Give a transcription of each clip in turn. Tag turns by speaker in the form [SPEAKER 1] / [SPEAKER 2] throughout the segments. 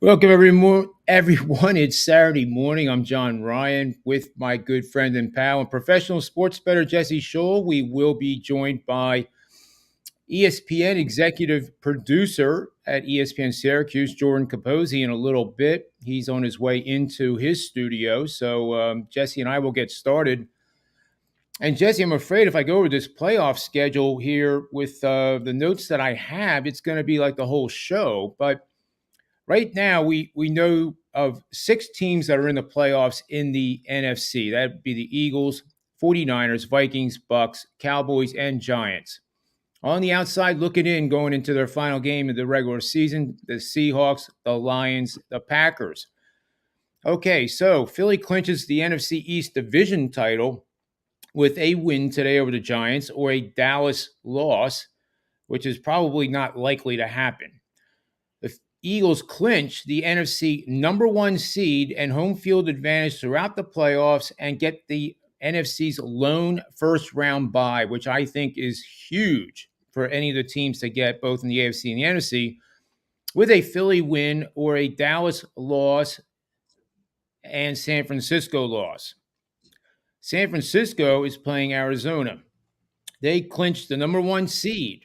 [SPEAKER 1] Welcome, everyone. It's Saturday morning. I'm John Ryan with my good friend and pal and professional sports bettor Jesse Schule. We will be joined by ESPN executive producer at ESPN Syracuse, Jordan Capozzi, in a little bit. He's on his way into his studio. So Jesse and I will get started. And Jesse, I'm afraid if I go over this playoff schedule here with the notes that I have, it's going to be like the whole show. But right now, we know of 6 teams that are in the playoffs in the NFC. That would be the Eagles, 49ers, Vikings, Bucks, Cowboys, and Giants. On the outside, looking in, going into their final game of the regular season, the Seahawks, the Lions, the Packers. Okay, so Philly clinches the NFC East division title with a win today over the Giants or a Dallas loss, which is probably not likely to happen. Eagles clinch the NFC number 1 seed and home field advantage throughout the playoffs and get the NFC's lone first round bye, which I think is huge for any of the teams to get both in the AFC and the NFC, with a Philly win or a Dallas loss and San Francisco loss. San Francisco is playing Arizona. They clinched the number 1 seed,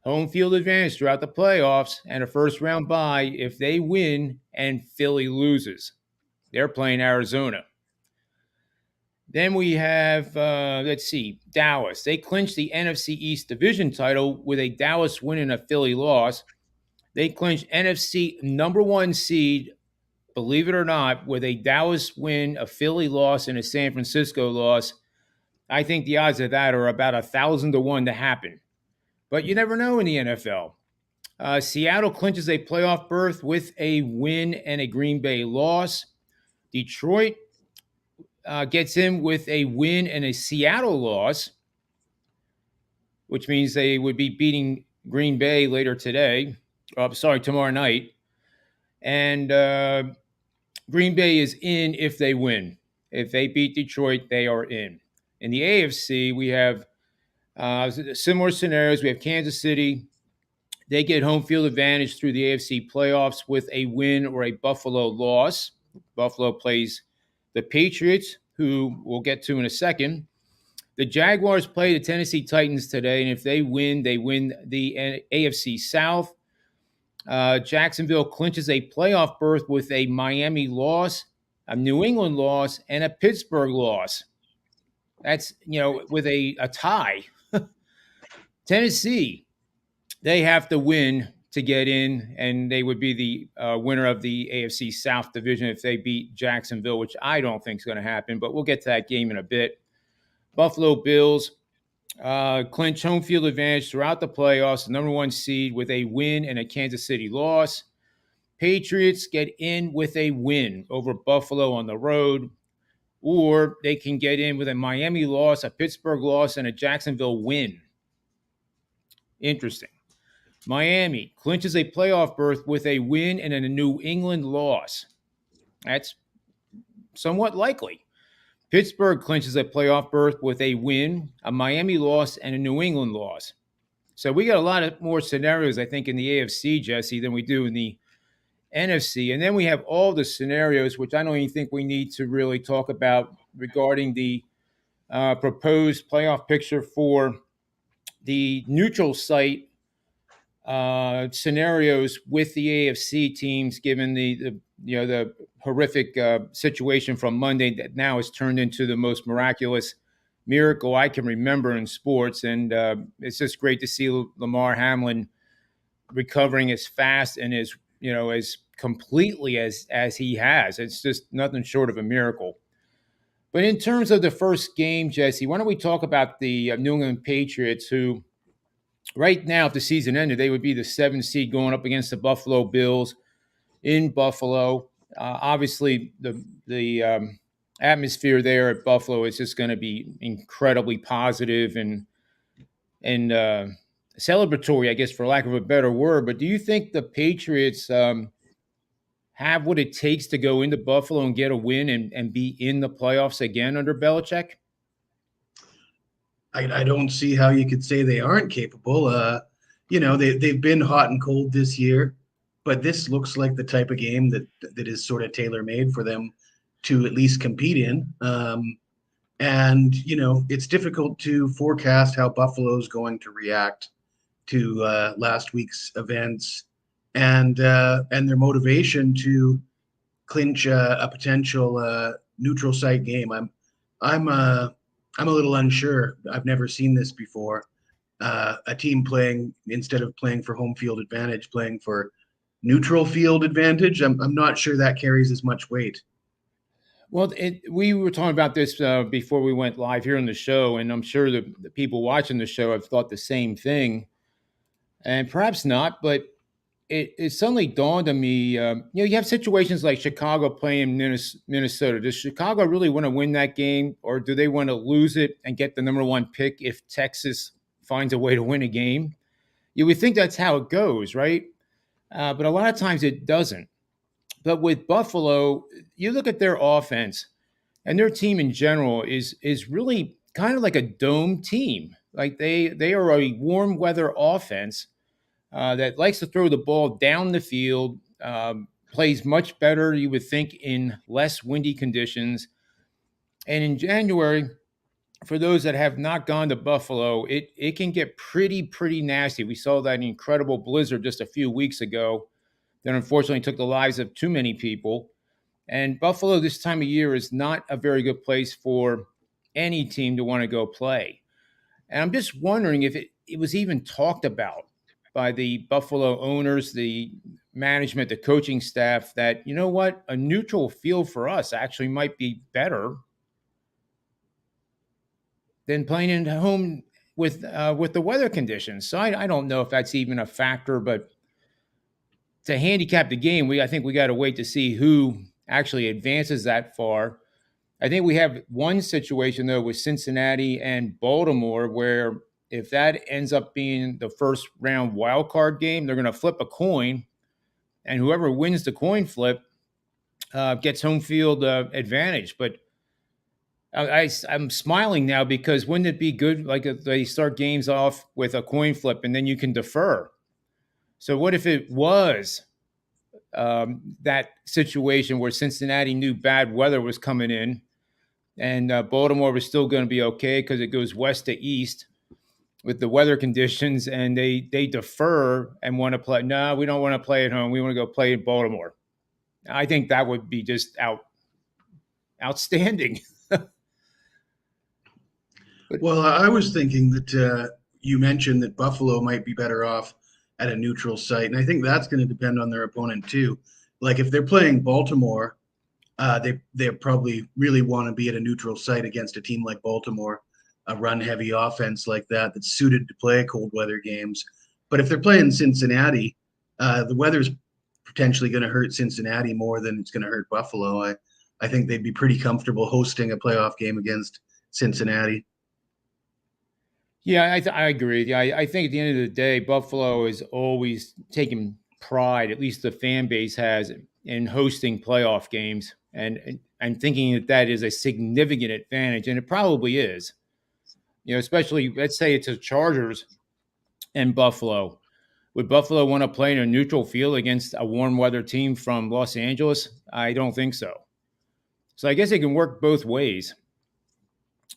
[SPEAKER 1] home field advantage throughout the playoffs, and a first round bye if they win and Philly loses. They're playing Arizona. Then we have, Dallas. They clinched the NFC East division title with a Dallas win and a Philly loss. They clinched NFC number 1 seed, believe it or not, with a Dallas win, a Philly loss, and a San Francisco loss. I think the odds of that are about 1,000 to 1 to happen. But you never know in the NFL. Seattle clinches a playoff berth with a win and a Green Bay loss. Detroit gets in with a win and a Seattle loss, which means they would be beating Green Bay later today. Tomorrow night. And Green Bay is in if they win. If they beat Detroit, they are in. In the AFC, we have similar scenarios. We have Kansas City. They get home field advantage through the AFC playoffs with a win or a Buffalo loss. Buffalo plays the Patriots, who we'll get to in a second. The Jaguars play the Tennessee Titans today, and if they win the AFC South. Jacksonville clinches a playoff berth with a Miami loss, a New England loss, and a Pittsburgh loss. That's, with a tie. Tennessee, they have to win to get in, and they would be the winner of the AFC South division if they beat Jacksonville, which I don't think is going to happen, but we'll get to that game in a bit. Buffalo Bills clinch home field advantage throughout the playoffs, the number 1 seed with a win and a Kansas City loss. Patriots get in with a win over Buffalo on the road, or they can get in with a Miami loss, a Pittsburgh loss, and a Jacksonville win. Interesting. Miami clinches a playoff berth with a win and a New England loss. That's somewhat likely. Pittsburgh clinches a playoff berth with a win, a Miami loss, and a New England loss. So we got a lot of more scenarios, I think, in the AFC, Jesse, than we do in the NFC. And then we have all the scenarios, which I don't even think we need to really talk about regarding the proposed playoff picture for the neutral site scenarios with the AFC teams, given the horrific situation from Monday that now has turned into the most miraculous miracle I can remember in sports. And it's just great to see Lamar Hamlin recovering as fast and as completely as he has. It's just nothing short of a miracle. But in terms of the first game, Jesse, why don't we talk about the New England Patriots, who right now, if the season ended, they would be the 7th seed going up against the Buffalo Bills in Buffalo. Obviously, the atmosphere there at Buffalo is just going to be incredibly positive and celebratory, I guess, for lack of a better word. But do you think the Patriots have what it takes to go into Buffalo and get a win and be in the playoffs again under Belichick?
[SPEAKER 2] I don't see how you could say they aren't capable. They've been hot and cold this year, but this looks like the type of game that is sort of tailor made for them to at least compete in. And it's difficult to forecast how Buffalo's going to react to last week's events and their motivation to clinch a potential neutral site game. I'm uh, I'm a little unsure. I've never seen this before. A team playing instead of playing for home field advantage, playing for neutral field advantage. I'm not sure that carries as much weight.
[SPEAKER 1] Well, we were talking about this before we went live here on the show, and I'm sure the people watching the show have thought the same thing, and perhaps not, but it suddenly dawned on me. You have situations like Chicago playing Minnesota. Does Chicago really want to win that game, or do they want to lose it and get the number one pick if Texas finds a way to win a game? You would think that's how it goes, right? But a lot of times it doesn't. But with Buffalo, you look at their offense, and their team in general is really kind of like a dome team. Like they are a warm weather offense that likes to throw the ball down the field, plays much better, you would think, in less windy conditions. And in January, for those that have not gone to Buffalo, it can get pretty nasty. We saw that incredible blizzard just a few weeks ago that unfortunately took the lives of too many people. And Buffalo this time of year is not a very good place for any team to want to go play. And I'm just wondering if it was even talked about by the Buffalo owners, the management, the coaching staff, that, you know what, a neutral field for us actually might be better than playing at home with the weather conditions. So I don't know if that's even a factor, but to handicap the game, I think we got to wait to see who actually advances that far. I think we have one situation though with Cincinnati and Baltimore where if that ends up being the first round wild card game, they're going to flip a coin, and whoever wins the coin flip gets home field advantage. But I'm smiling now because wouldn't it be good, like, if they start games off with a coin flip and then you can defer? So what if it was that situation where Cincinnati knew bad weather was coming in, and Baltimore was still going to be okay because it goes west to east with the weather conditions, and they defer and want to play? No, we don't want to play at home. We want to go play in Baltimore. I think that would be just outstanding.
[SPEAKER 2] Well, I was thinking that you mentioned that Buffalo might be better off at a neutral site, and I think that's going to depend on their opponent too. Like if they're playing Baltimore, they probably really want to be at a neutral site against a team like Baltimore, a run heavy offense like that that's suited to play cold weather games. But if they're playing Cincinnati, the weather's potentially going to hurt Cincinnati more than it's going to hurt Buffalo. I think they'd be pretty comfortable hosting a playoff game against Cincinnati.
[SPEAKER 1] Yeah, I agree. Yeah, I think at the end of the day, Buffalo is always taking pride, at least the fan base has, in hosting playoff games, and thinking that that is a significant advantage, and it probably is. Especially, let's say it's the Chargers and Buffalo. Would Buffalo want to play in a neutral field against a warm weather team from Los Angeles? I don't think so. So I guess it can work both ways.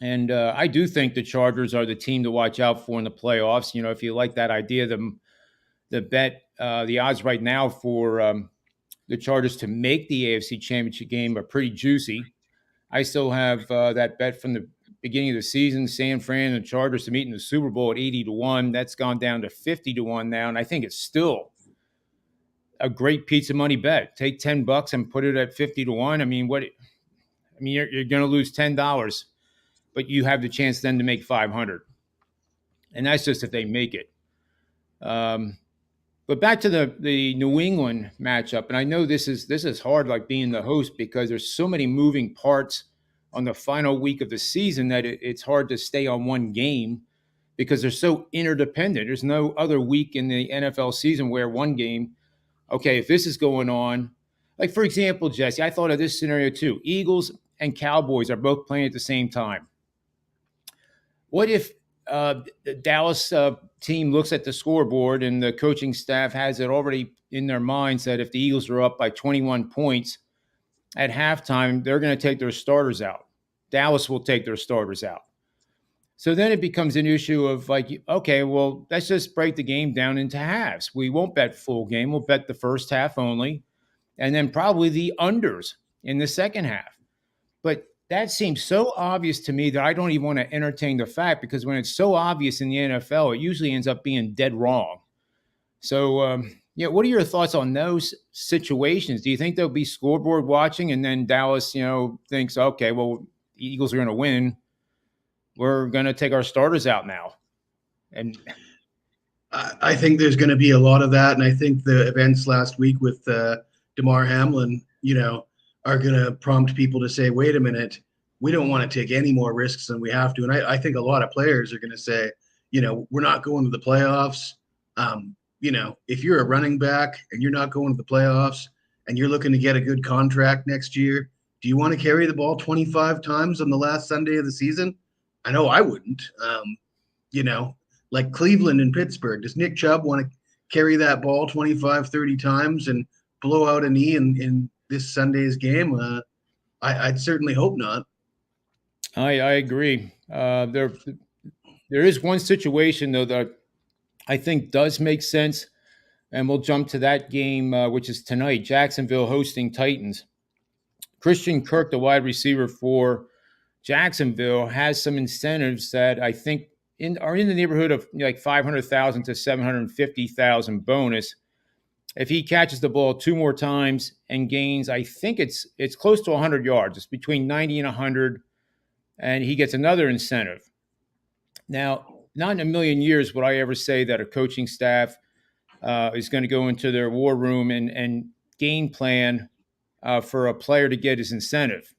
[SPEAKER 1] And I do think the Chargers are the team to watch out for in the playoffs. If you like that idea, the bet, the odds right now for the Chargers to make the AFC Championship game are pretty juicy. I still have that bet from the beginning of the season, San Fran and the Chargers to meet in the Super Bowl at 80-1. That's gone down to 50-1 now, and I think it's still a great pizza money bet. Take $10 and put it at 50-1. I mean, you're going to lose $10, but you have the chance then to make 500, and that's just if they make it. But back to the New England matchup, and I know this is hard, like being the host, because there's so many moving parts on the final week of the season that it's hard to stay on one game because they're so interdependent. There's no other week in the NFL season where one game, okay, if this is going on, like for example, Jesse, I thought of this scenario too. Eagles and Cowboys are both playing at the same time. What if the Dallas team looks at the scoreboard and the coaching staff has it already in their minds that if the Eagles are up by 21 points at halftime, they're going to take their starters out. Dallas will take their starters out. So then it becomes an issue of like, okay, well, let's just break the game down into halves. We won't bet full game. We'll bet the first half only, and then probably the unders in the second half. But that seems so obvious to me that I don't even want to entertain the fact, because when it's so obvious in the NFL, it usually ends up being dead wrong. So, yeah, what are your thoughts on those situations? Do you think there'll be scoreboard watching, and then Dallas, thinks, okay, well, the Eagles are going to win. We're going to take our starters out now. And
[SPEAKER 2] I think there's going to be a lot of that, and I think the events last week with Damar Hamlin, are going to prompt people to say, "Wait a minute, we don't want to take any more risks than we have to." And I think a lot of players are going to say, "We're not going to the playoffs." If you're a running back and you're not going to the playoffs and you're looking to get a good contract next year, do you want to carry the ball 25 times on the last Sunday of the season? I know I wouldn't. Like Cleveland and Pittsburgh, does Nick Chubb want to carry that ball 25, 30 times and blow out a knee in this Sunday's game? I'd certainly hope not.
[SPEAKER 1] I agree. There is one situation, though, that I think does make sense, and we'll jump to that game, which is tonight. Jacksonville hosting Titans. Christian Kirk, the wide receiver for Jacksonville, has some incentives that I think are in the neighborhood of like 500,000 to 750,000 bonus. If he catches the ball 2 more times and gains, I think it's close to 100 yards. It's between 90 and 100, and he gets another incentive. Now, not in a million years would I ever say that a coaching staff is going to go into their war room and game plan for a player to get his incentive.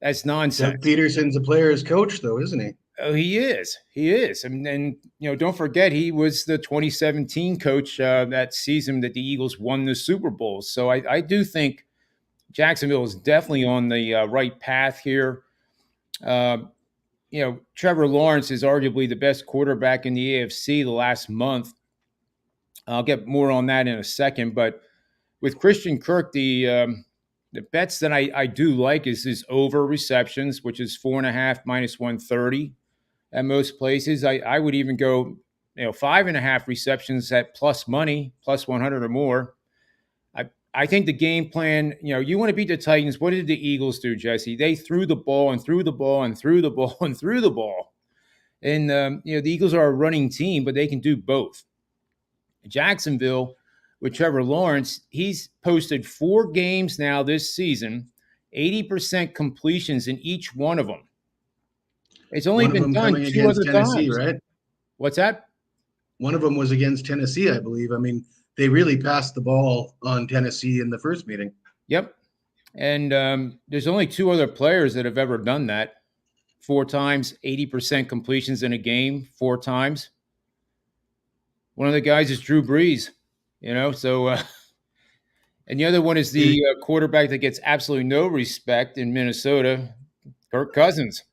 [SPEAKER 1] That's nonsense.
[SPEAKER 2] Doug Peterson's a player's coach, though, isn't he?
[SPEAKER 1] Oh, he is. He is. And don't forget, he was the 2017 coach that season that the Eagles won the Super Bowl. So I do think Jacksonville is definitely on the right path here. Trevor Lawrence is arguably the best quarterback in the AFC the last month. I'll get more on that in a second. But with Christian Kirk, the bets that I do like is his over receptions, which is 4.5 minus 130 at most places. I would even go, 5.5 receptions at plus money, plus 100 or more. I think the game plan, you want to beat the Titans. What did the Eagles do, Jesse? They threw the ball and threw the ball and threw the ball and threw the ball. And, the Eagles are a running team, but they can do both. Jacksonville, with Trevor Lawrence, he's posted 4 games now this season, 80% completions in each one of them. It's only been done 2 other
[SPEAKER 2] Tennessee,
[SPEAKER 1] times.
[SPEAKER 2] right?
[SPEAKER 1] What's that?
[SPEAKER 2] One of them was against Tennessee, I believe. I mean, they really passed the ball on Tennessee in the first meeting.
[SPEAKER 1] Yep. And there's only 2 other players that have ever done that. 4 times, 80% completions in a game, 4 times. One of the guys is Drew Brees, so and the other one is the quarterback that gets absolutely no respect in Minnesota, Kirk Cousins.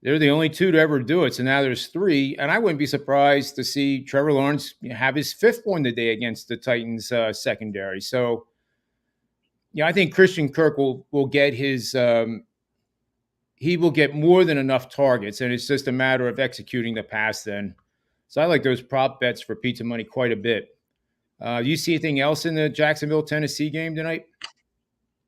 [SPEAKER 1] They're the only 2 to ever do it. So now there's 3. And I wouldn't be surprised to see Trevor Lawrence have his 5th one today against the Titans secondary. So, I think Christian Kirk will get his he will get more than enough targets. And it's just a matter of executing the pass then. So I like those prop bets for pizza money quite a bit. Do you see anything else in the Jacksonville-Tennessee game tonight?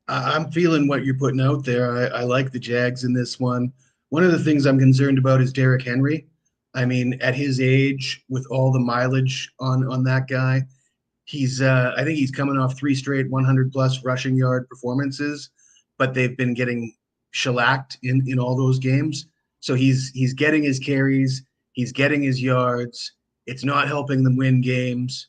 [SPEAKER 2] I'm feeling what you're putting out there. I like the Jags in this one. One of the things I'm concerned about is Derrick Henry. I mean, at his age, with all the mileage on that guy, I think he's coming off 3 straight 100-plus rushing yard performances, but they've been getting shellacked in all those games. So he's getting his carries, he's getting his yards. It's not helping them win games.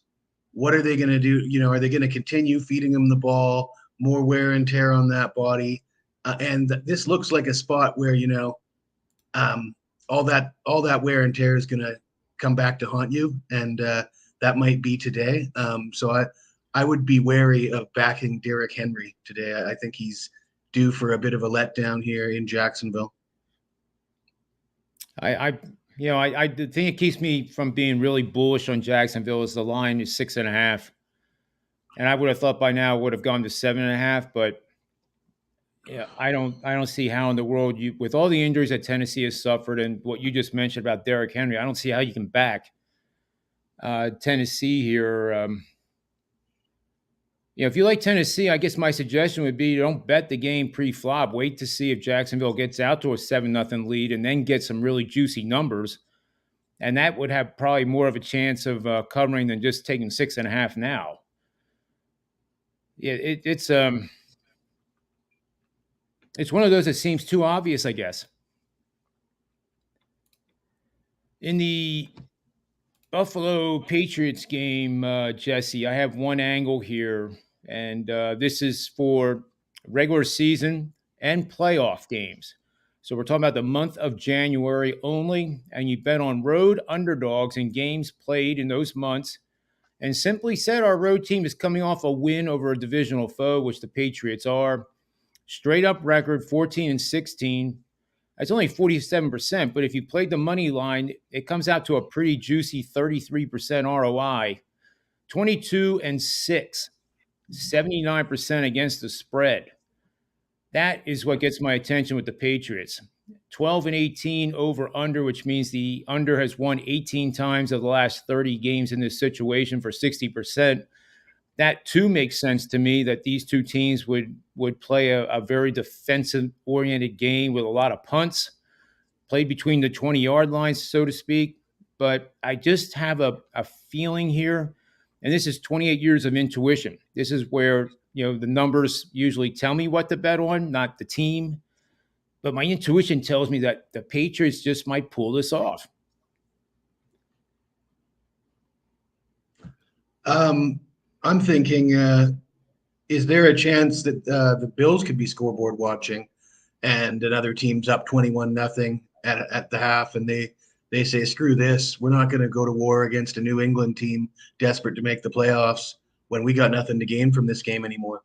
[SPEAKER 2] What are they going to do? Are they going to continue feeding him the ball, more wear and tear on that body? And this looks like a spot where, all that wear and tear is going to come back to haunt you. And that might be today. So I would be wary of backing Derrick Henry today. I think he's due for a bit of a letdown here in Jacksonville.
[SPEAKER 1] I think it keeps me from being really bullish on Jacksonville is the line is 6.5. And I would have thought by now it would have gone to 7.5, but yeah, I don't see how in the world you, with all the injuries that Tennessee has suffered and what you just mentioned about Derrick Henry, I don't see how you can back Tennessee here. If you like Tennessee, I guess my suggestion would be don't bet the game pre-flop. Wait to see if Jacksonville gets out to a 7-0 lead and then get some really juicy numbers. And that would have probably more of a chance of covering than just taking 6.5 now. Yeah, it's one of those that seems too obvious, I guess. In the Buffalo Patriots game, Jesse, I have one angle here, and this is for regular season and playoff games. So we're talking about the month of January only, and you bet on road underdogs in games played in those months. And simply said, our road team is coming off a win over a divisional foe, which the Patriots are. Straight up record 14-16. That's only 47%, but if you played the money line, it comes out to a pretty juicy 33% ROI. 22-6, 79% against the spread. That is what gets my attention with the Patriots. 12-18 over under, which means the under has won 18 times of the last 30 games in this situation for 60%. That too makes sense to me, that these two teams would play a very defensive oriented game with a lot of punts, played between the 20-yard lines, so to speak. But I just have a feeling here, and this is 28 years of intuition. This is where the numbers usually tell me what to bet on, not the team. But my intuition tells me that the Patriots just might pull this off.
[SPEAKER 2] I'm thinking, is there a chance that the Bills could be scoreboard watching and another team's up 21-0 at the half, and they say, screw this, we're not going to go to war against a New England team desperate to make the playoffs when we got nothing to gain from this game anymore?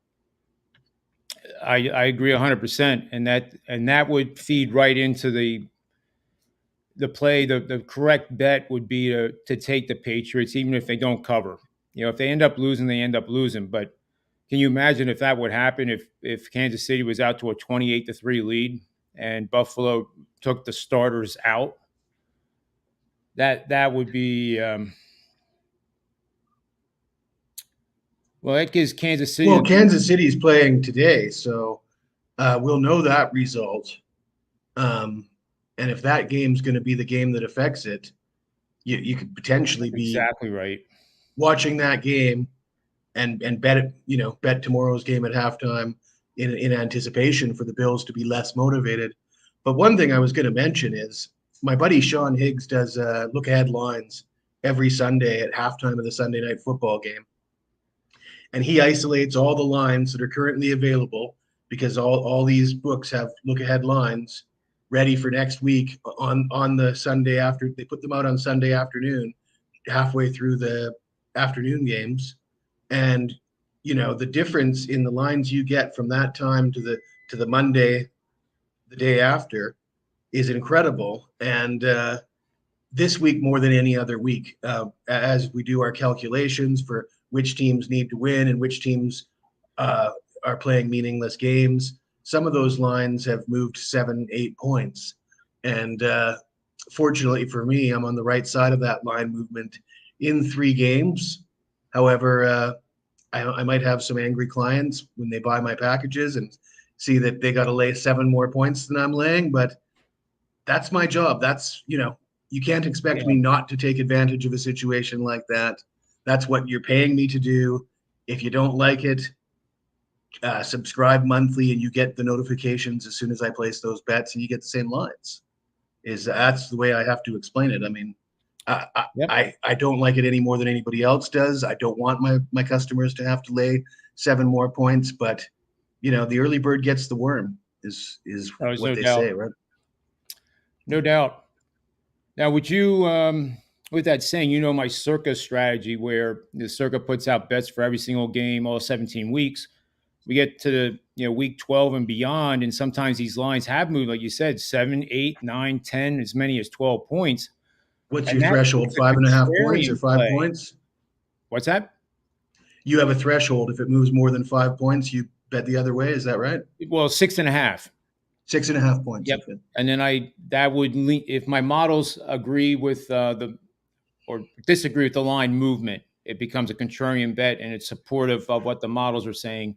[SPEAKER 1] I agree 100%, and that would feed right into the play. The correct bet would be to take the Patriots, even if they don't cover. If they end up losing, they end up losing. But can you imagine if that would happen, if Kansas City was out to a 28-3 lead and Buffalo took the starters out? That would be well, that gives Kansas City.
[SPEAKER 2] Well, Kansas City's playing today, so we'll know that result. And if that game's going to be the game that affects it, you could potentially be
[SPEAKER 1] exactly right
[SPEAKER 2] watching that game and bet it, bet tomorrow's game at halftime in anticipation for the Bills to be less motivated. But one thing I was going to mention is my buddy Sean Higgs does look ahead lines every Sunday at halftime of the Sunday night football game. And he isolates all the lines that are currently available, because all these books have look ahead lines ready for next week on the Sunday after. They put them out on Sunday afternoon, halfway through the afternoon games. And the difference in the lines you get from that time to the Monday, the day after, is incredible. And this week more than any other week, as we do our calculations for which teams need to win and which teams are playing meaningless games, some of those lines have moved 7-8 points. And fortunately for me, I'm on the right side of that line movement in 3 games. However, I might have some angry clients when they buy my packages and see that they got to lay 7 more points than I'm laying. But that's my job. That's, you can't expect me not to take advantage of a situation like that. That's what you're paying me to do. If you don't like it, subscribe monthly and you get the notifications as soon as I place those bets, and you get the same lines. That's the way I have to explain it. I mean, I don't like it any more than anybody else does. I don't want my customers to have to lay 7 more points, but the early bird gets the worm is what they say, right?
[SPEAKER 1] No doubt. Now, would you, with that saying, my Circa strategy, where the Circa puts out bets for every single game, all 17 weeks. We get to the week 12 and beyond, and sometimes these lines have moved, like you said, 7, 8, 9, 10, as many as 12 points.
[SPEAKER 2] What's your threshold? 5.5 points or 5 points?
[SPEAKER 1] What's that?
[SPEAKER 2] You have a threshold. If it moves more than 5 points, you bet the other way. Is that right?
[SPEAKER 1] Well, 6.5.
[SPEAKER 2] 6.5 points.
[SPEAKER 1] Yep.
[SPEAKER 2] Okay.
[SPEAKER 1] And then that would if my models agree with or disagree with the line movement, it becomes a contrarian bet and it's supportive of what the models are saying.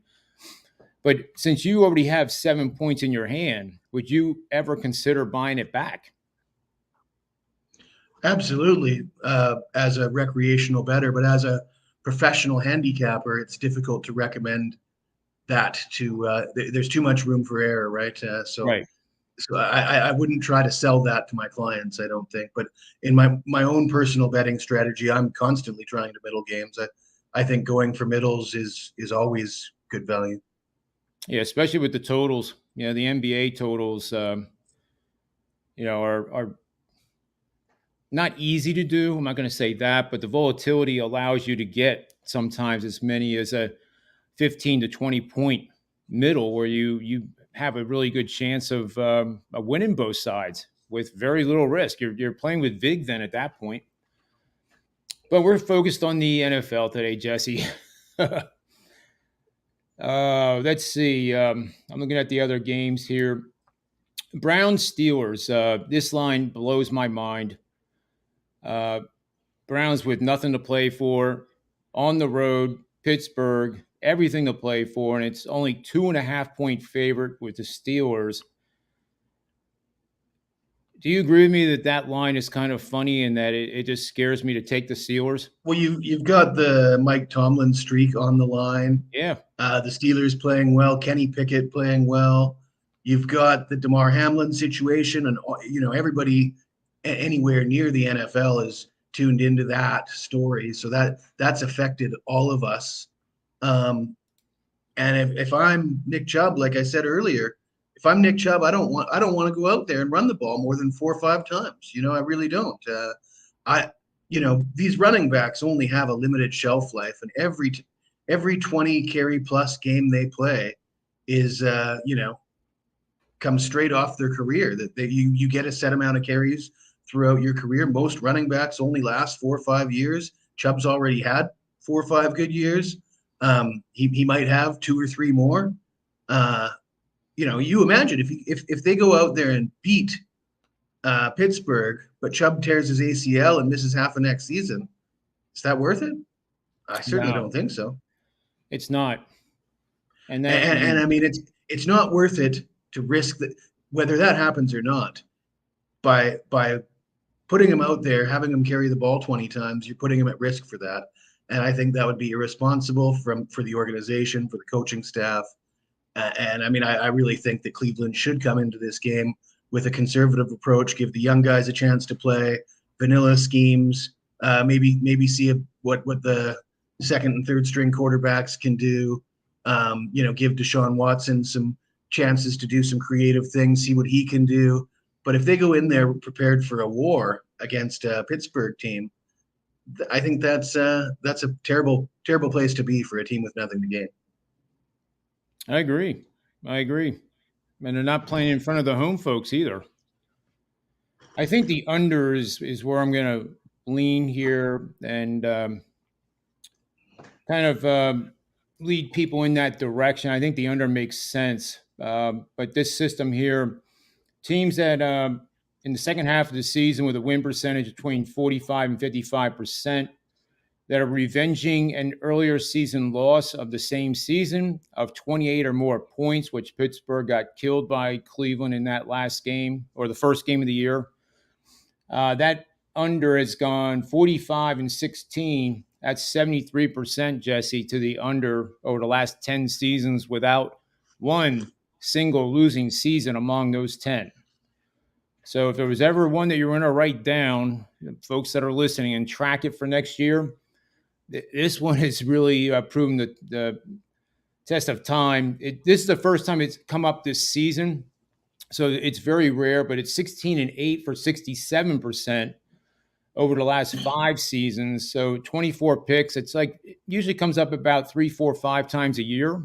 [SPEAKER 1] But since you already have 7 points in your hand, would you ever consider buying it back?
[SPEAKER 2] Absolutely. As a recreational bettor, but as a professional handicapper, it's difficult to recommend that to. There's too much room for error, right?
[SPEAKER 1] Right.
[SPEAKER 2] So I wouldn't try to sell that to my clients. I don't think. But in my own personal betting strategy, I'm constantly trying to middle games. I think going for middles is always good value.
[SPEAKER 1] Yeah, especially with the totals. The NBA totals, are not easy to do. I'm not going to say that, but the volatility allows you to get sometimes as many as a 15 to 20 point middle where you have a really good chance of winning both sides with very little risk. You're playing with vig then at that point. But we're focused on the NFL today, Jesse. Let's see. I'm looking at the other games here. Browns Steelers. This line blows my mind. Uh, Browns with nothing to play for, on the road, Pittsburgh, everything to play for, and it's only 2.5 point favorite with the Steelers. Do you agree with me that line is kind of funny and that it just scares me to take the Steelers?
[SPEAKER 2] Well, you've got the Mike Tomlin streak on the line.
[SPEAKER 1] Yeah.
[SPEAKER 2] The Steelers playing well, Kenny Pickett playing well. You've got the Damar Hamlin situation, and everybody anywhere near the NFL is tuned into that story. So that's affected all of us. And if I'm Nick Chubb, like I said earlier, if I'm Nick Chubb, I don't want to go out there and run the ball more than 4 or 5 times. I really don't. I these running backs only have a limited shelf life, and every 20 carry plus game they play is comes straight off their career. That you get a set amount of carries throughout your career. Most running backs only last 4 or 5 years. Chubb's already had 4 or 5 good years. He might have 2 or 3 more. You imagine if they go out there and beat Pittsburgh, but Chubb tears his ACL and misses half of next season. Is that worth it? I certainly
[SPEAKER 1] No,
[SPEAKER 2] don't think so.
[SPEAKER 1] it's not. And that,
[SPEAKER 2] And I mean, it's not worth it to risk that, whether that happens or not, by putting him out there, having him carry the ball 20 times. You're putting him at risk for that, and I think that would be irresponsible for the organization, for the coaching staff. And I mean, I really think that Cleveland should come into this game with a conservative approach, give the young guys a chance to play vanilla schemes, maybe see what the second and third string quarterbacks can do. Give Deshaun Watson some chances to do some creative things, see what he can do. But if they go in there prepared for a war against a Pittsburgh team, I think that's a terrible place to be for a team with nothing to gain.
[SPEAKER 1] I agree. And they're not playing in front of the home folks either. I think the under is where I'm going to lean here and kind of lead people in that direction. I think the under makes sense. But this system here, teams that in the second half of the season with a win percentage between 45 and 55%, that are revenging an earlier season loss of the same season of 28 or more points, which Pittsburgh got killed by Cleveland in that last game or the first game of the year. That under has gone 45 and 16. That's 73%, Jesse, to the under over the last 10 seasons without one single losing season among those 10. So if there was ever one that you were going to write down, folks that are listening, and track it for next year, this one has really proven the test of time. This is the first time it's come up this season, so it's very rare, but it's 16 and 8 for 67% over the last 5 seasons. So 24 picks. It's like it usually comes up about 3, 4, 5 times a year.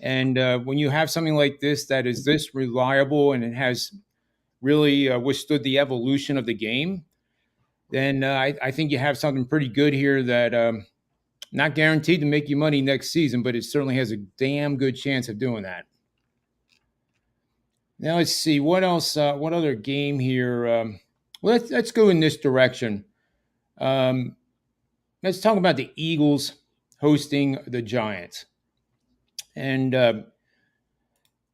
[SPEAKER 1] And when you have something like this that is this reliable and it has really withstood the evolution of the game, then I think you have something pretty good here that Not guaranteed to make you money next season, but it certainly has a damn good chance of doing that. Now let's see what else. What other game here? Let's go in this direction. Um, let's talk about the Eagles hosting the Giants. And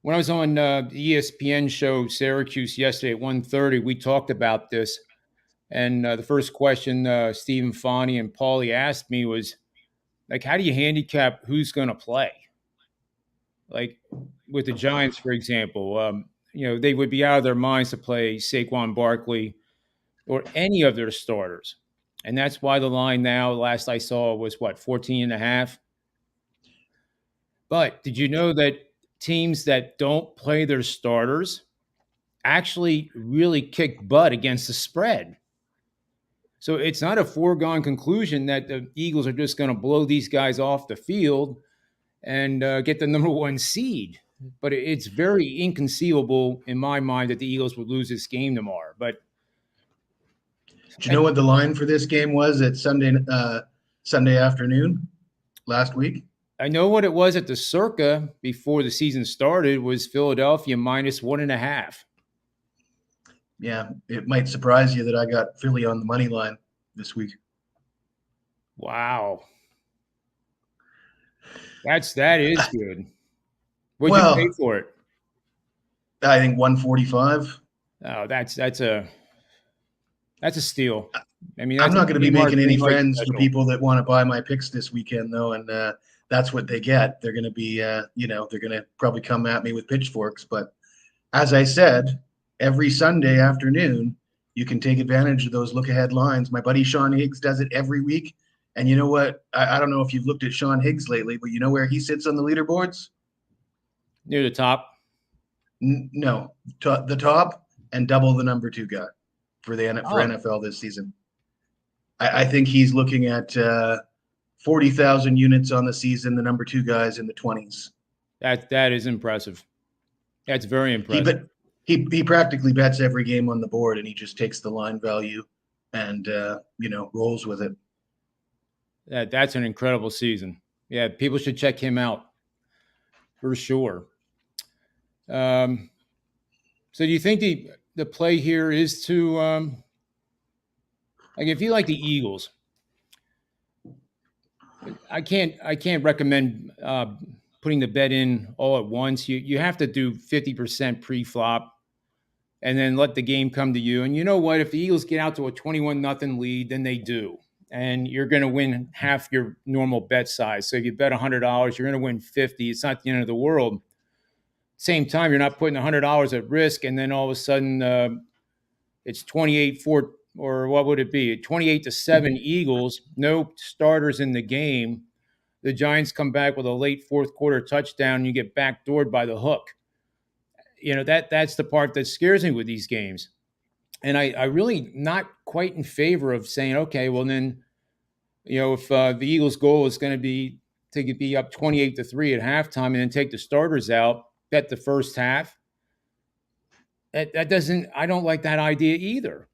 [SPEAKER 1] when I was on the ESPN show Syracuse yesterday at 1:30, we talked about this. And the first question Stephen Fani and Paulie asked me was, like, how do you handicap who's going to play? Like with the Giants, for example, they would be out of their minds to play Saquon Barkley or any of their starters. And that's why the line now, last I saw, was what, 14 and a half? But did you know that teams that don't play their starters actually really kick butt against the spread? So it's not a foregone conclusion that the Eagles are just going to blow these guys off the field and get the number one seed. But it's very inconceivable in my mind that the Eagles would lose this game tomorrow. But
[SPEAKER 2] do you know what the line for this game was at Sunday afternoon last week?
[SPEAKER 1] I know what it was at the Circa before the season started was Philadelphia minus 1.5.
[SPEAKER 2] Yeah, it might surprise you that I got Philly on the money line this week.
[SPEAKER 1] Wow. That is good. What'd you pay for it?
[SPEAKER 2] I think 145.
[SPEAKER 1] Oh, that's a steal.
[SPEAKER 2] I mean, I'm not going to be making any friends for people that want to buy my picks this weekend, though, and that's what they get. They're going to be, they're going to probably come at me with pitchforks. But as I said, every Sunday afternoon, you can take advantage of those look-ahead lines. My buddy Sean Higgs does it every week. And you know what? I don't know if you've looked at Sean Higgs lately, but you know where he sits on the leaderboards?
[SPEAKER 1] Near the top?
[SPEAKER 2] No, the top and double the number 2 guy for NFL this season. I think he's looking at 40,000 units on the season. The number 2 guys in the 20s.
[SPEAKER 1] That is impressive. That's very impressive.
[SPEAKER 2] He practically bets every game on the board, and he just takes the line value and rolls with it.
[SPEAKER 1] That's an incredible season. Yeah, people should check him out for sure. So do you think the play here is to like if you like the Eagles, I can't recommend putting the bet in all at once. You have to do 50% pre-flop and then let the game come to you. And you know what? If the Eagles get out to a 21-0 lead, then they do. And you're going to win half your normal bet size. So if you bet $100, you're going to win 50. It's not the end of the world. Same time, you're not putting $100 at risk, and then all of a sudden it's 28-4, or what would it be? 28-7 Eagles, no starters in the game. The Giants come back with a late fourth quarter touchdown, and you get backdoored by the hook. That's the part that scares me with these games. And I really not quite in favor of saying, okay, well then, if the Eagles' goal is going to be to be up 28-3 at halftime and then take the starters out, bet the first half. That doesn't. I don't like that idea either.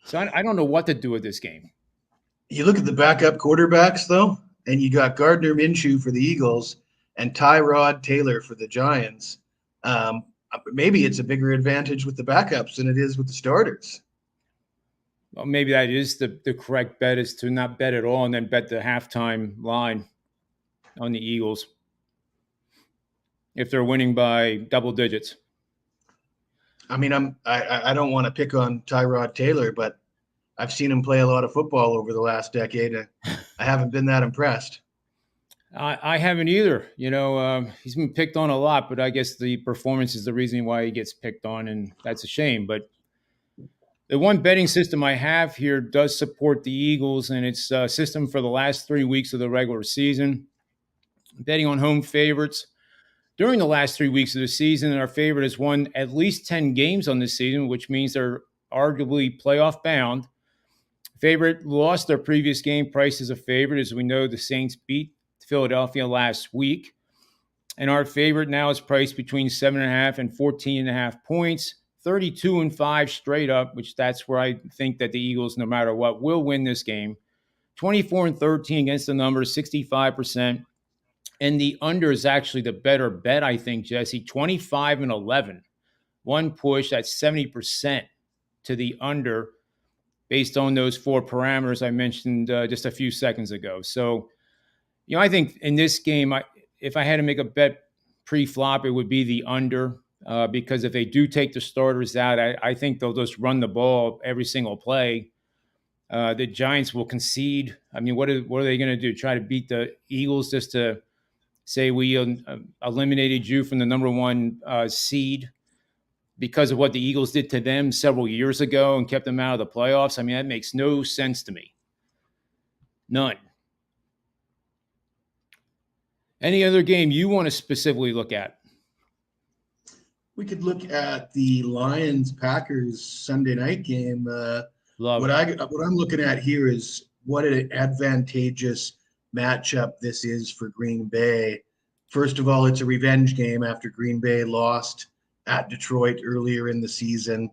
[SPEAKER 1] So I don't know what to do with this game.
[SPEAKER 2] You look at the backup quarterbacks though, and you got Gardner Minshew for the Eagles and Tyrod Taylor for the Giants. Maybe it's a bigger advantage with the backups than it is with the starters.
[SPEAKER 1] Well, maybe that is the correct bet, is to not bet at all and then bet the halftime line on the Eagles if they're winning by double digits.
[SPEAKER 2] I mean, I don't want to pick on Tyrod Taylor, but I've seen him play a lot of football over the last decade. I haven't been that impressed.
[SPEAKER 1] I haven't either. He's been picked on a lot, but I guess the performance is the reason why he gets picked on, and that's a shame. But the one betting system I have here does support the Eagles, and it's a system for the last 3 weeks of the regular season. Betting on home favorites. During the last 3 weeks of the season, our favorite has won at least 10 games on this season, which means they're arguably playoff bound. Favorite lost their previous game, priced as a favorite. As we know, the Saints beat Philadelphia last week. And our favorite now is priced between 7.5 and 14.5 points, 32-5 straight up, which that's where I think that the Eagles, no matter what, will win this game. 24-13 against the number, 65%. And the under is actually the better bet, I think, Jesse. 25-11. One push, that's 70% to the under based on those four parameters I mentioned just a few seconds ago. So, I think in this game, if I had to make a bet pre-flop, it would be the under because if they do take the starters out, I think they'll just run the ball every single play. The Giants will concede. I mean, what are they going to do? Try to beat the Eagles just to say we eliminated you from the number one seed because of what the Eagles did to them several years ago and kept them out of the playoffs? I mean, that makes no sense to me. None. Any other game you want to specifically look at?
[SPEAKER 2] We could look at the Lions-Packers Sunday night game. What I'm looking at here is what an advantageous matchup this is for Green Bay. First of all, it's a revenge game after Green Bay lost at Detroit earlier in the season.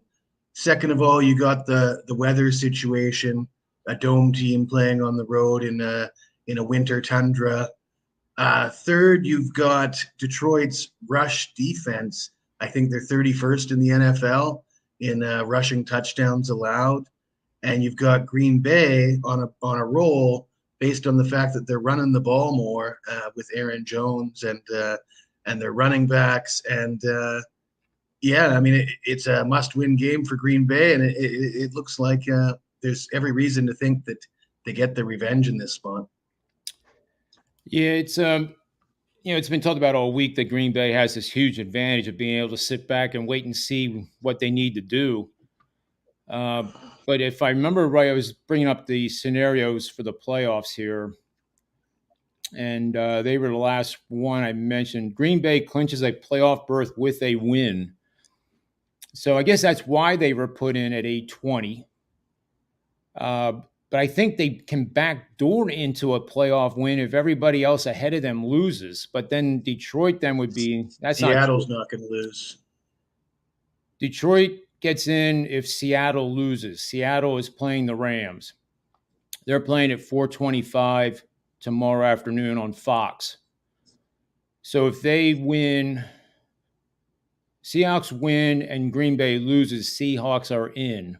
[SPEAKER 2] Second of all, you got the weather situation, a dome team playing on the road in a winter tundra. Third, you've got Detroit's rush defense. I think they're 31st in the NFL in rushing touchdowns allowed. And you've got Green Bay on a roll based on the fact that they're running the ball more with Aaron Jones and their running backs. And I mean, it's a must-win game for Green Bay, and it looks like there's every reason to think that they get the revenge in this spot.
[SPEAKER 1] Yeah, it's it's been talked about all week that Green Bay has this huge advantage of being able to sit back and wait and see what they need to do. But if I remember right, I was bringing up the scenarios for the playoffs here, and they were the last one I mentioned. Green Bay clinches a playoff berth with a win. So I guess that's why they were put in at 820. But I think they can backdoor into a playoff win if everybody else ahead of them loses. But then Detroit then would be –
[SPEAKER 2] Seattle's not going to lose.
[SPEAKER 1] Detroit gets in if Seattle loses. Seattle is playing the Rams. They're playing at 4:25 tomorrow afternoon on Fox. So if they win, Seahawks win and Green Bay loses, Seahawks are in.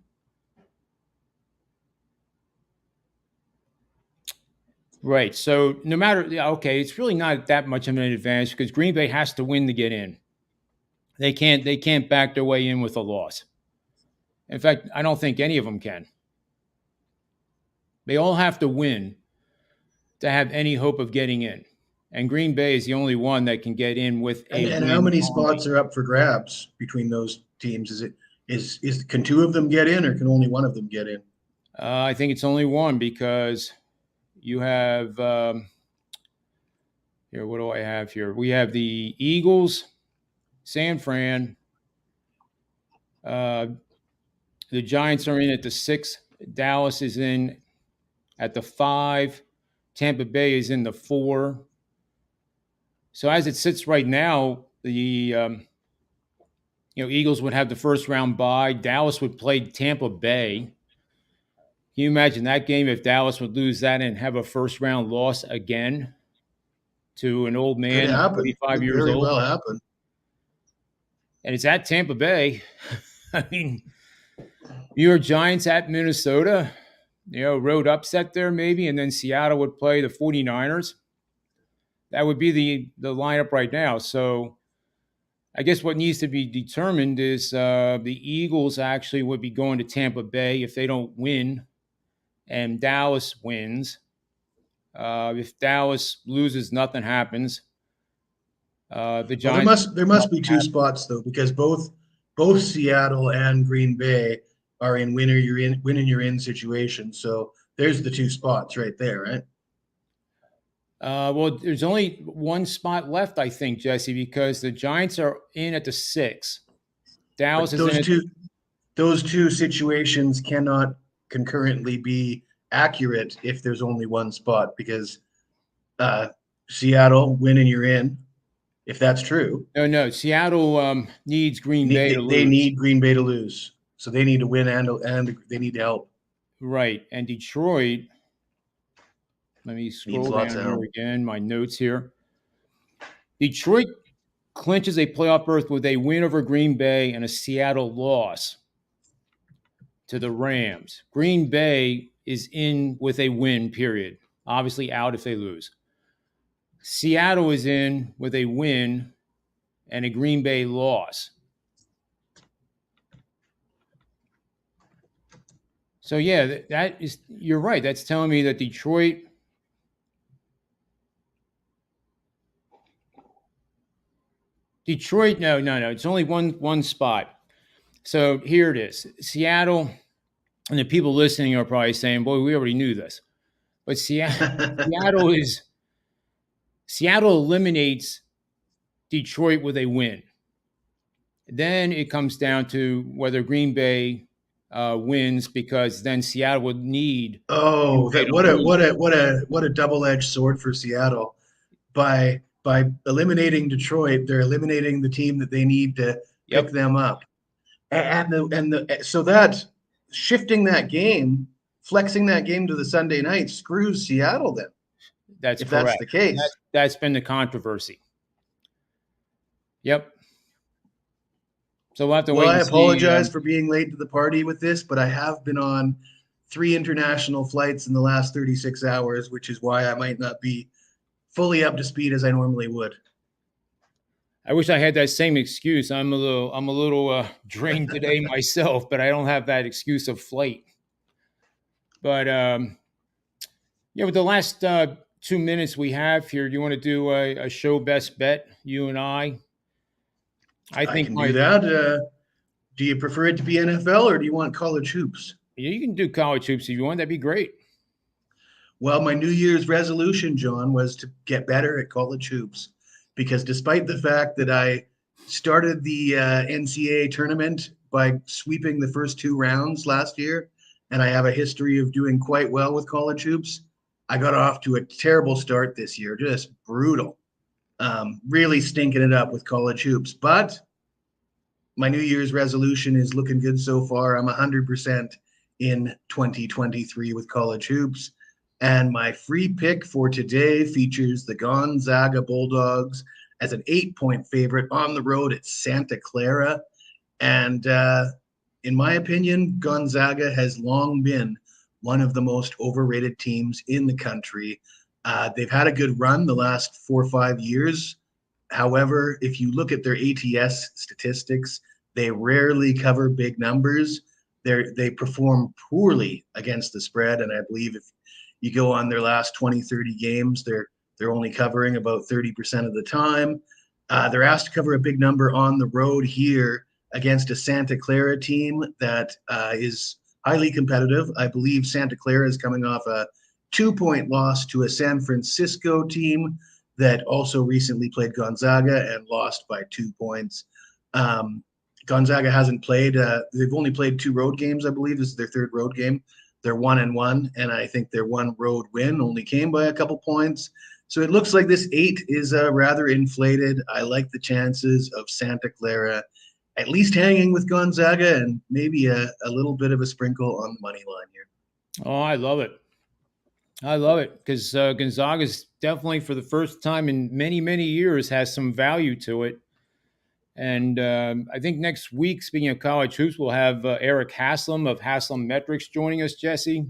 [SPEAKER 1] Right. So no matter, it's really not that much of an advantage because Green Bay has to win to get in. They can't back their way in with a loss. In fact, I don't think any of them can. They all have to win to have any hope of getting in. And Green Bay is the only one that can get in with a win.
[SPEAKER 2] And how many spots are up for grabs between those teams? Can two of them get in, or can only one of them get in?
[SPEAKER 1] I think it's only one because you have here. What do I have here? We have the Eagles, San Fran. The Giants are in at the 6. Dallas is in at the 5. Tampa Bay is in the 4. So as it sits right now, the Eagles would have the first round bye. Dallas would play Tampa Bay. Can you imagine that game if Dallas would lose that and have a first round loss again to an old man, 35 years old?
[SPEAKER 2] Very well happen.
[SPEAKER 1] And it's at Tampa Bay. I mean, New York Giants at Minnesota, road upset there maybe, and then Seattle would play the 49ers. That would be the lineup right now. So I guess what needs to be determined is the Eagles actually would be going to Tampa Bay if they don't win and Dallas wins. If Dallas loses, nothing happens. The Giants.
[SPEAKER 2] There must be two spots though, because both Seattle and Green Bay are in win you're in situations. So there's the two spots right there, right?
[SPEAKER 1] Well, there's only one spot left, I think, Jesse, because the Giants are in at the 6. Dallas is in.
[SPEAKER 2] Those two situations cannot concurrently be accurate if there's only one spot, because Seattle win and you're in. If that's true.
[SPEAKER 1] No. Seattle needs Green Bay to lose.
[SPEAKER 2] They need Green Bay to lose, so they need to win and they need to help.
[SPEAKER 1] Right, and Detroit. Let me
[SPEAKER 2] Means
[SPEAKER 1] scroll
[SPEAKER 2] lots
[SPEAKER 1] down
[SPEAKER 2] of
[SPEAKER 1] here
[SPEAKER 2] help.
[SPEAKER 1] again. My notes here. Detroit clinches a playoff berth with a win over Green Bay and a Seattle loss to the Rams. Green Bay is in with a win, period. Obviously out if they lose. Seattle is in with a win and a Green Bay loss. So yeah, that is, you're right. That's telling me that Detroit no, it's only one spot. So here it is. Seattle, and the people listening are probably saying, "Boy, we already knew this." But Seattle is Seattle eliminates Detroit with a win. Then it comes down to whether Green Bay wins, because then Seattle would need Green
[SPEAKER 2] Oh,
[SPEAKER 1] Bay
[SPEAKER 2] that
[SPEAKER 1] to lose.
[SPEAKER 2] what a double-edged sword for Seattle. By eliminating Detroit, they're eliminating the team that they need to pick
[SPEAKER 1] Yep,
[SPEAKER 2] them up. And so that shifting that game, flexing that game to the Sunday night screws Seattle then,
[SPEAKER 1] that's
[SPEAKER 2] if that's
[SPEAKER 1] correct.
[SPEAKER 2] the case.
[SPEAKER 1] That's been the controversy. Yep. So we'll have to
[SPEAKER 2] Well,
[SPEAKER 1] wait
[SPEAKER 2] I
[SPEAKER 1] and see.
[SPEAKER 2] apologize for being late to the party with this, but I have been on 3 international flights in the last 36 hours, which is why I might not be fully up to speed as I normally would.
[SPEAKER 1] I wish I had that same excuse. I'm a little drained today myself, but I don't have that excuse of flight. But yeah, with the last 2 minutes we have here, do you want to do a show best bet? You and I
[SPEAKER 2] I
[SPEAKER 1] think
[SPEAKER 2] can do
[SPEAKER 1] my
[SPEAKER 2] that. Do you prefer it to be NFL or do you want college hoops?
[SPEAKER 1] you can do college hoops if you want. That'd be great.
[SPEAKER 2] Well, my New Year's resolution, John, was to get better at college hoops because despite the fact that I started the NCAA tournament by sweeping the first 2 rounds last year, and I have a history of doing quite well with college hoops, I got off to a terrible start this year, just brutal. Really stinking it up with college hoops. But my New Year's resolution is looking good so far. I'm 100% in 2023 with college hoops. And my free pick for today features the Gonzaga Bulldogs as an 8-point favorite on the road at Santa Clara. And in my opinion, Gonzaga has long been one of the most overrated teams in the country. They've had a good run the last 4 or 5 years. However, if you look at their ATS statistics, they rarely cover big numbers. They perform poorly against the spread, and I believe if you go on their last 20, 30 games, they're only covering about 30% of the time. They're asked to cover a big number on the road here against a Santa Clara team that is highly competitive. I believe Santa Clara is coming off a 2-point loss to a San Francisco team that also recently played Gonzaga and lost by 2 points. Gonzaga hasn't played. They've only played 2 road games, I believe. This is their third road game. They're 1-1, and I think their one road win only came by a couple points. So it looks like this 8 is rather inflated. I like the chances of Santa Clara at least hanging with Gonzaga and maybe a little bit of a sprinkle on the money line here.
[SPEAKER 1] Oh, I love it. I love it because Gonzaga's definitely, for the first time in many, many years, has some value to it. And I think next week, speaking of college hoops, we'll have Eric Haslem of Haslem Metrics joining us, Jesse.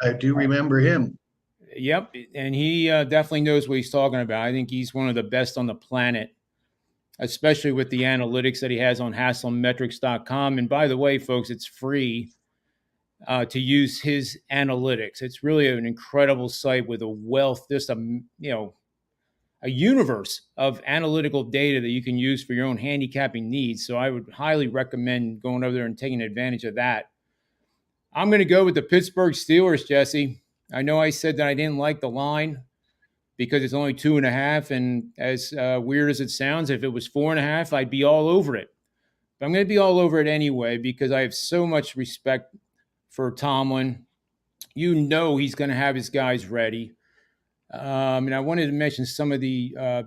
[SPEAKER 2] I do remember him.
[SPEAKER 1] Yep. And he definitely knows what he's talking about. I think he's one of the best on the planet, especially with the analytics that he has on HaslemMetrics.com. And by the way, folks, it's free to use his analytics. It's really an incredible site with a wealth, just a universe of analytical data that you can use for your own handicapping needs. So I would highly recommend going over there and taking advantage of that. I'm going to go with the Pittsburgh Steelers, Jesse. I know I said that I didn't like the line because it's only 2.5. And as weird as it sounds, if it was 4.5, I'd be all over it. But I'm going to be all over it anyway because I have so much respect for Tomlin. You know he's going to have his guys ready. And I wanted to mention some of the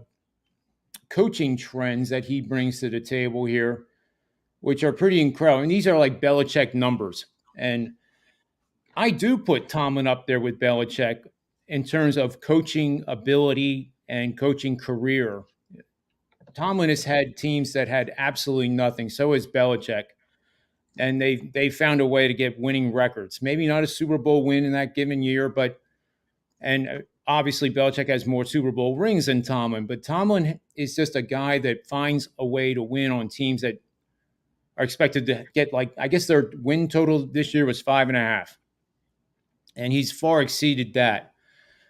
[SPEAKER 1] coaching trends that he brings to the table here, which are pretty incredible. And these are like Belichick numbers. And I do put Tomlin up there with Belichick in terms of coaching ability and coaching career. Tomlin has had teams that had absolutely nothing. So has Belichick. And they found a way to get winning records. Maybe not a Super Bowl win in that given year, but obviously Belichick has more Super Bowl rings than Tomlin. But Tomlin is just a guy that finds a way to win on teams that are expected to get, like, I guess their win total this year was 5.5, and he's far exceeded that.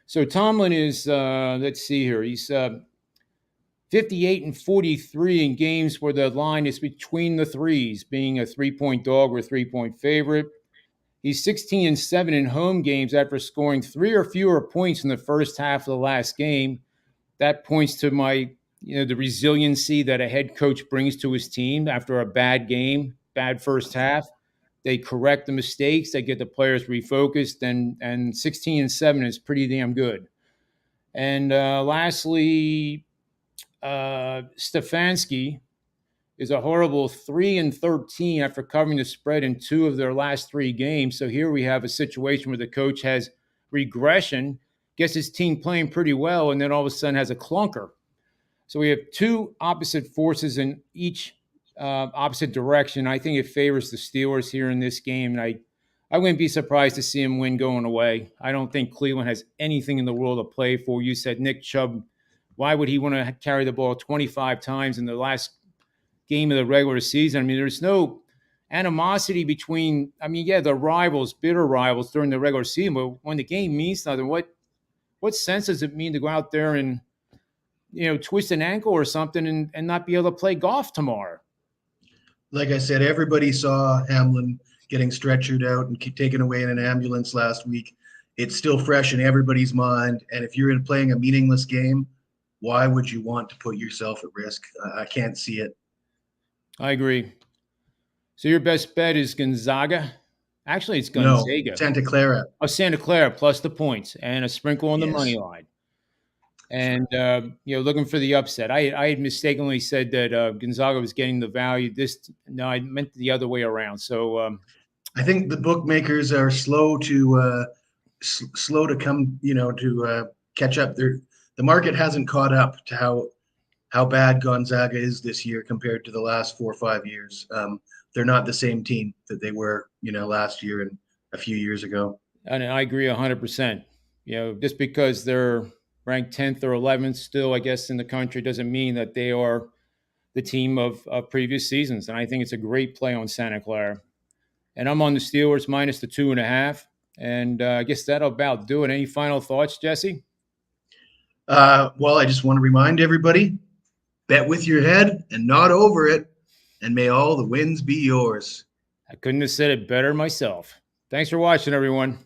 [SPEAKER 1] So Tomlin is, let's see here, he's 58-43 in games where the line is between the threes, being a 3-point dog or 3-point favorite. He's 16-7 in home games after scoring 3 or fewer points in the first half of the last game. That points to the resiliency that a head coach brings to his team after a bad game, bad first half. They correct the mistakes, they get the players refocused, and 16-7 is pretty damn good. And lastly, Stefanski is a horrible 3-13 after covering the spread in 2 of their last 3 games. So here we have a situation where the coach has regression, gets his team playing pretty well, and then all of a sudden has a clunker. So we have 2 opposite forces in each opposite direction. I think it favors the Steelers here in this game. And I wouldn't be surprised to see him win going away. I don't think Cleveland has anything in the world to play for. You said Nick Chubb. Why would he want to carry the ball 25 times in the last game of the regular season? I mean, there's no animosity between, the rivals, bitter rivals during the regular season, but when the game means nothing, what sense does it mean to go out there and, twist an ankle or something and not be able to play golf tomorrow?
[SPEAKER 2] Like I said, everybody saw Hamlin getting stretchered out and taken away in an ambulance last week. It's still fresh in everybody's mind. And if you're playing a meaningless game, why would you want to put yourself at risk? I can't see it.
[SPEAKER 1] I agree. So your best bet is Gonzaga? Actually, it's
[SPEAKER 2] No,
[SPEAKER 1] Gonzaga.
[SPEAKER 2] Santa Clara.
[SPEAKER 1] Oh, Santa Clara plus the points and a sprinkle on the money line. And, looking for the upset. I had mistakenly said that Gonzaga was getting the value. No, I meant the other way around. So
[SPEAKER 2] I think the bookmakers are slow to come, to catch up. The market hasn't caught up to how bad Gonzaga is this year compared to the last 4 or 5 years. They're not the same team that they were, last year and a few years ago.
[SPEAKER 1] And I agree 100%. Just because they're ranked 10th or 11th still, I guess, in the country doesn't mean that they are the team of previous seasons. And I think it's a great play on Santa Clara. And I'm on the Steelers minus the 2.5. And I guess that'll about do it. Any final thoughts, Jesse?
[SPEAKER 2] Well, I just want to remind everybody, bet with your head and not over it, and may all the wins be yours.
[SPEAKER 1] I couldn't have said it better myself. Thanks for watching, everyone.